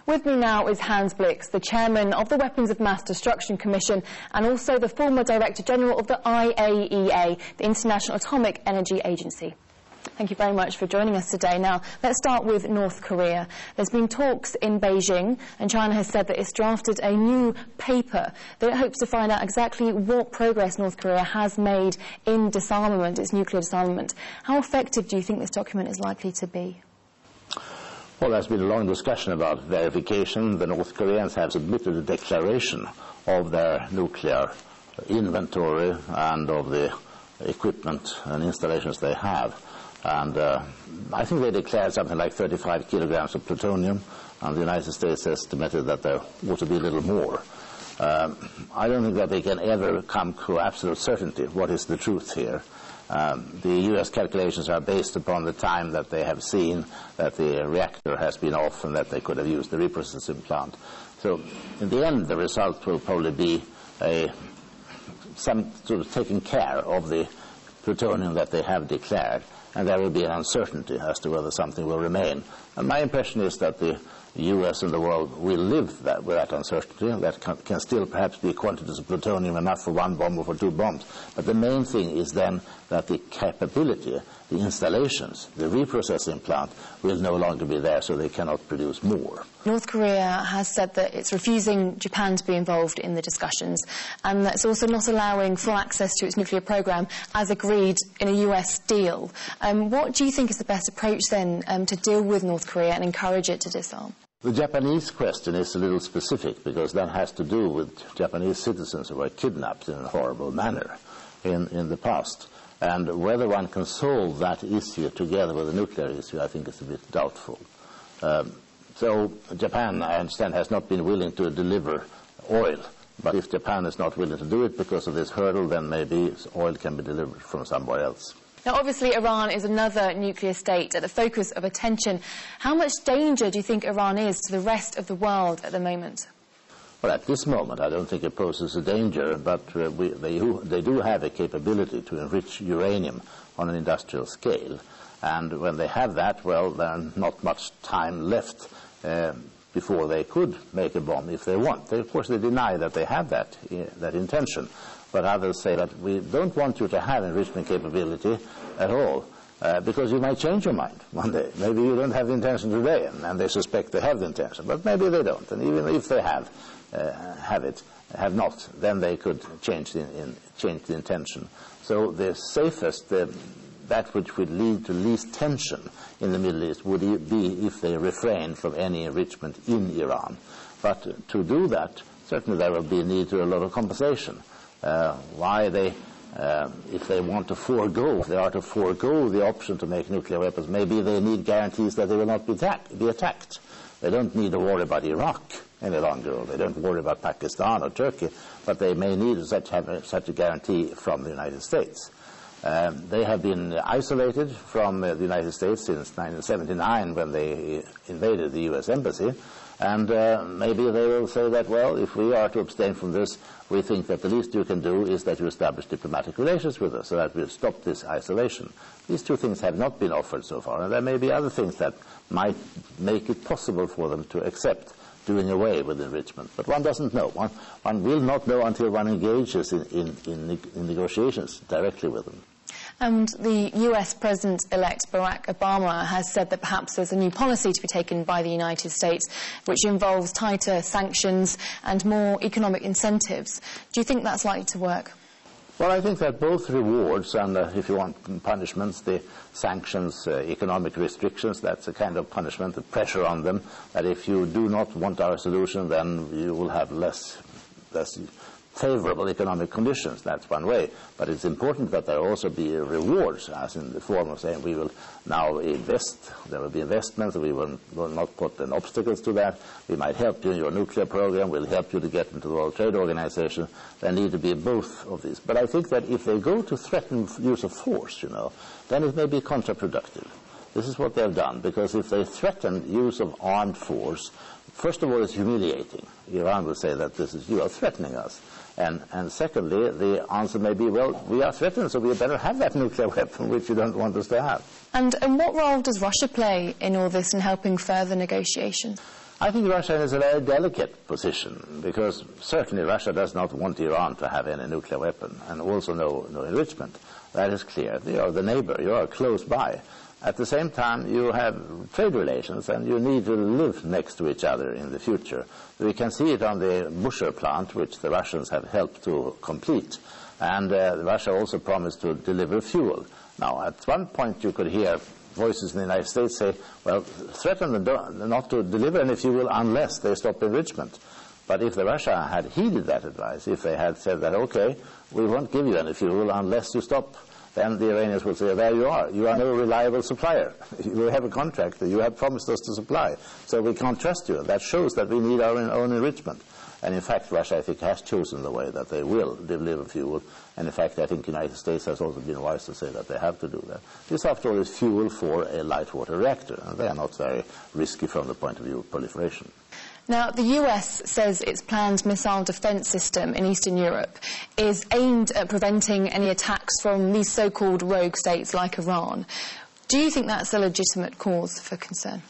With me now is Hans Blix, the chairman of the Weapons of Mass Destruction Commission and also the former Director General of the IAEA, the International Atomic Energy Agency. Thank you very much for joining us today. Now, let's start with North Korea. There's been talks in Beijing, and China has said that it's drafted a new paper that it hopes to find out exactly what progress North Korea has made in disarmament, its nuclear disarmament. How effective do you think this document is likely to be? Well, there's been a long discussion about verification. The North Koreans have submitted a declaration of their nuclear inventory and of the equipment and installations they have. And I think they declared something like 35 kilograms of plutonium, and the United States estimated that there ought to be a little more. I don't think that they can ever come to absolute certainty what is the truth here. The U.S. calculations are based upon the time that they have seen that the reactor has been off and that they could have used the reprocessing plant. So in the end, the result will probably be some sort of taking care of the plutonium that they have declared, and there will be an uncertainty as to whether something will remain. And my impression is that the U.S. and the world will live with that uncertainty. That can still perhaps be quantities of plutonium enough for one bomb or for two bombs. But the main thing is then that the capability, the installations, the reprocessing plant will no longer be there, so they cannot produce more. North Korea has said that it's refusing Japan to be involved in the discussions, and that it's also not allowing full access to its nuclear program as agreed in a US deal. What do you think is the best approach then to deal with North Korea and encourage it to disarm? The Japanese question is a little specific, because that has to do with Japanese citizens who were kidnapped in a horrible manner in the past. And whether one can solve that issue together with the nuclear issue, I think is a bit doubtful. So Japan, I understand, has not been willing to deliver oil. But if Japan is not willing to do it because of this hurdle, then maybe oil can be delivered from somewhere else. Now, obviously, Iran is another nuclear state at the focus of attention. How much danger do you think Iran is to the rest of the world at the moment? Well, at this moment, I don't think it poses a danger, but they do have a capability to enrich uranium on an industrial scale. And when they have that, well, there's not much time left before they could make a bomb if they want. Of course, they deny that they have that intention. But others say that we don't want you to have enrichment capability at all, because you might change your mind one day. Maybe you don't have the intention today, and they suspect they have the intention, but maybe they don't. And even if they have not, then they could change the intention. So the safest, that which would lead to least tension in the Middle East would be if they refrain from any enrichment in Iran. But to do that, certainly there will be a need to a lot of compensation. If they want to forego, if they are to forego the option to make nuclear weapons, maybe they need guarantees that they will not be attacked. They don't need to worry about Iraq any longer, or they don't worry about Pakistan or Turkey, but they may need such a guarantee from the United States. They have been isolated from the United States since 1979 when they invaded the U.S. Embassy. And maybe they will say that, well, if we are to abstain from this, we think that the least you can do is that you establish diplomatic relations with us so that we'll stop this isolation. These two things have not been offered so far, and there may be other things that might make it possible for them to accept doing away with enrichment. But one doesn't know. One will not know until one engages in negotiations directly with them. And the US President-elect Barack Obama has said that perhaps there's a new policy to be taken by the United States which involves tighter sanctions and more economic incentives. Do you think that's likely to work? Well, I think that both rewards and, if you want, punishments, the sanctions, economic restrictions, that's a kind of punishment, the pressure on them, that if you do not want our solution, then you will have less favorable economic conditions. That's one way. But it's important that there also be rewards, as in the form of saying we will now invest, there will be investments, we will not put any obstacles to that, we might help you in your nuclear program, we'll help you to get into the World Trade Organization. There need to be both of these. But I think that if they go to threaten use of force, then it may be counterproductive. This is what they've done, because if they threaten use of armed force, first of all, it's humiliating. Iran will say that you are threatening us. And secondly, the answer may be, well, we are threatened, so we better have that nuclear weapon, which you don't want us to have. And what role does Russia play in all this in helping further negotiations? I think Russia is a very delicate position, because certainly Russia does not want Iran to have any nuclear weapon, and also no enrichment. That is clear. You are the neighbor. You are close by. At the same time, you have trade relations, and you need to live next to each other in the future. We can see it on the Bushehr plant, which the Russians have helped to complete. And Russia also promised to deliver fuel. Now, at one point you could hear voices in the United States say, well, threaten them not to deliver any fuel unless they stop enrichment. But if Russia had heeded that advice, if they had said that, okay, we won't give you any fuel unless you stop, then the Iranians would say, there you are no reliable supplier. You have a contract that you have promised us to supply, so we can't trust you. That shows that we need our own enrichment. And in fact, Russia, I think, has chosen the way that they will deliver fuel. And in fact, I think the United States has also been wise to say that they have to do that. This, after all, is fuel for a light water reactor, and they are not very risky from the point of view of proliferation. Now, the US says its planned missile defence system in Eastern Europe is aimed at preventing any attacks from these so-called rogue states like Iran. Do you think that's a legitimate cause for concern?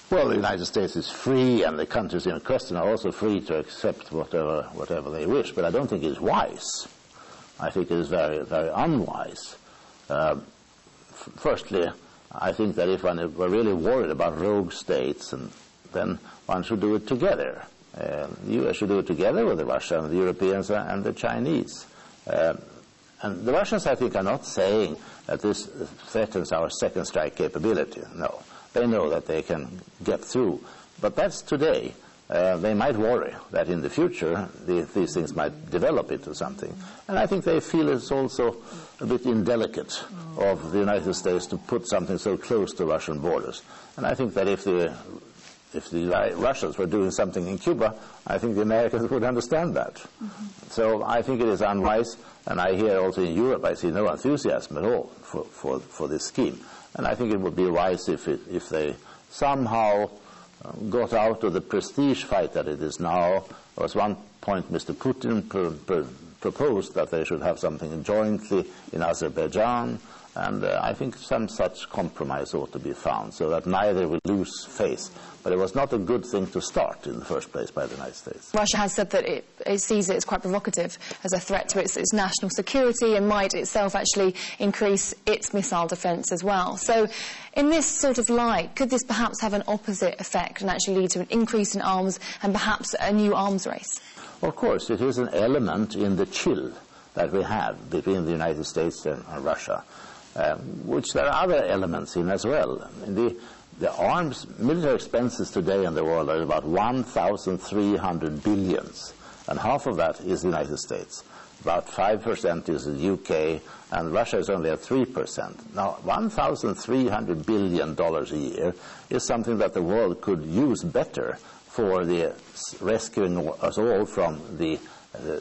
Well, the United States is free, and the countries in question are also free to accept whatever they wish, but I don't think it's wise. I think it is very, very unwise. Firstly, I think that if one were really worried about rogue states, then one should do it together. The U.S. should do it together with Russia and the Europeans and the Chinese. And the Russians, I think, are not saying that this threatens our second strike capability. No. They know that they can get through. But that's today. They might worry that in the future these things might develop into something. And I think they feel it's also a bit indelicate of the United States to put something so close to Russian borders. And I think that if the Russians were doing something in Cuba, I think the Americans would understand that. So I think it is unwise, and I hear also in Europe I see no enthusiasm at all for this scheme. And I think it would be wise if they somehow got out of the prestige fight that it is now. There was one point Mr. Putin proposed that they should have something jointly in Azerbaijan, and I think some such compromise ought to be found so that neither will lose face. But it was not a good thing to start in the first place by the United States. Russia has said that it sees it as quite provocative, as a threat to its national security, and might itself actually increase its missile defence as well. So in this sort of light, could this perhaps have an opposite effect and actually lead to an increase in arms and perhaps a new arms race? Of course, it is an element in the chill that we have between the United States and Russia, which there are other elements in as well. The arms military expenses today in the world are about 1,300 billion, and half of that is the United States. About 5% is the UK, and Russia is only at 3%. Now, $1,300 billion a year is something that the world could use better for the rescuing us all from the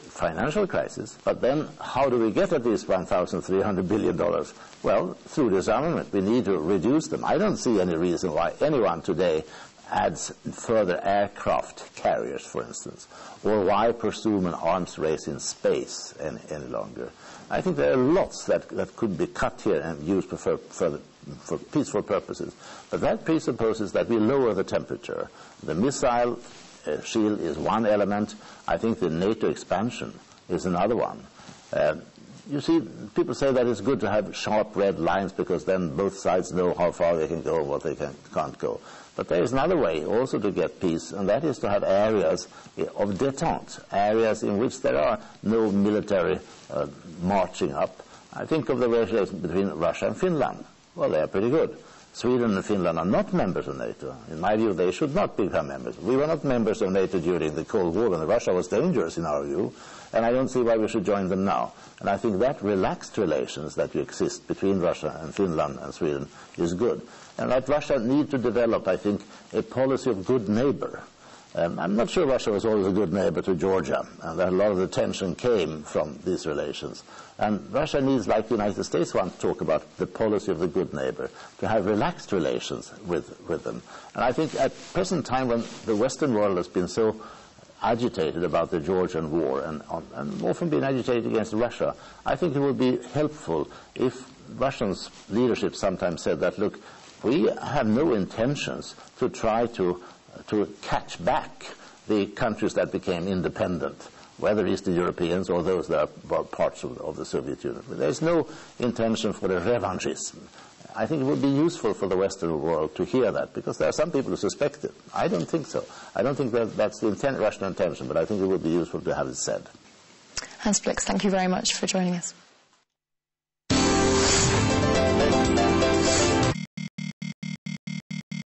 financial crisis. But then how do we get at these $1,300 billion? Well, through disarmament. We need to reduce them. I don't see any reason why anyone today adds further aircraft carriers, for instance, or why pursue an arms race in space any longer. I think there are lots that could be cut here and used for peaceful purposes. But that presupposes that we lower the temperature. The missile shield is one element. I think the NATO expansion is another one. You see, people say that it's good to have sharp red lines because then both sides know how far they can go and what they can't go. But there is another way also to get peace, and that is to have areas of détente, areas in which there are no military marching up. I think of the relations between Russia and Finland. Well, they are pretty good. Sweden and Finland are not members of NATO. In my view, they should not become members. We were not members of NATO during the Cold War, and Russia was dangerous in our view, and I don't see why we should join them now. And I think that relaxed relations that exist between Russia and Finland and Sweden is good. And that Russia needs to develop, I think, a policy of good neighbor. I'm not sure Russia was always a good neighbor to Georgia, and that a lot of the tension came from these relations. And Russia needs, like the United States want to talk about, the policy of the good neighbor, to have relaxed relations with them. And I think at present time, when the Western world has been so agitated about the Georgian war and often been agitated against Russia, I think it would be helpful if Russian leadership sometimes said that, look, We have no intentions to try to catch back the countries that became independent, whether Eastern Europeans or those that are parts of the Soviet Union. There's no intention for a revanchism. I think it would be useful for the Western world to hear that, because there are some people who suspect it. I don't think so. I don't think that's the Russian intention, but I think it would be useful to have it said. Hans Blix, thank you very much for joining us.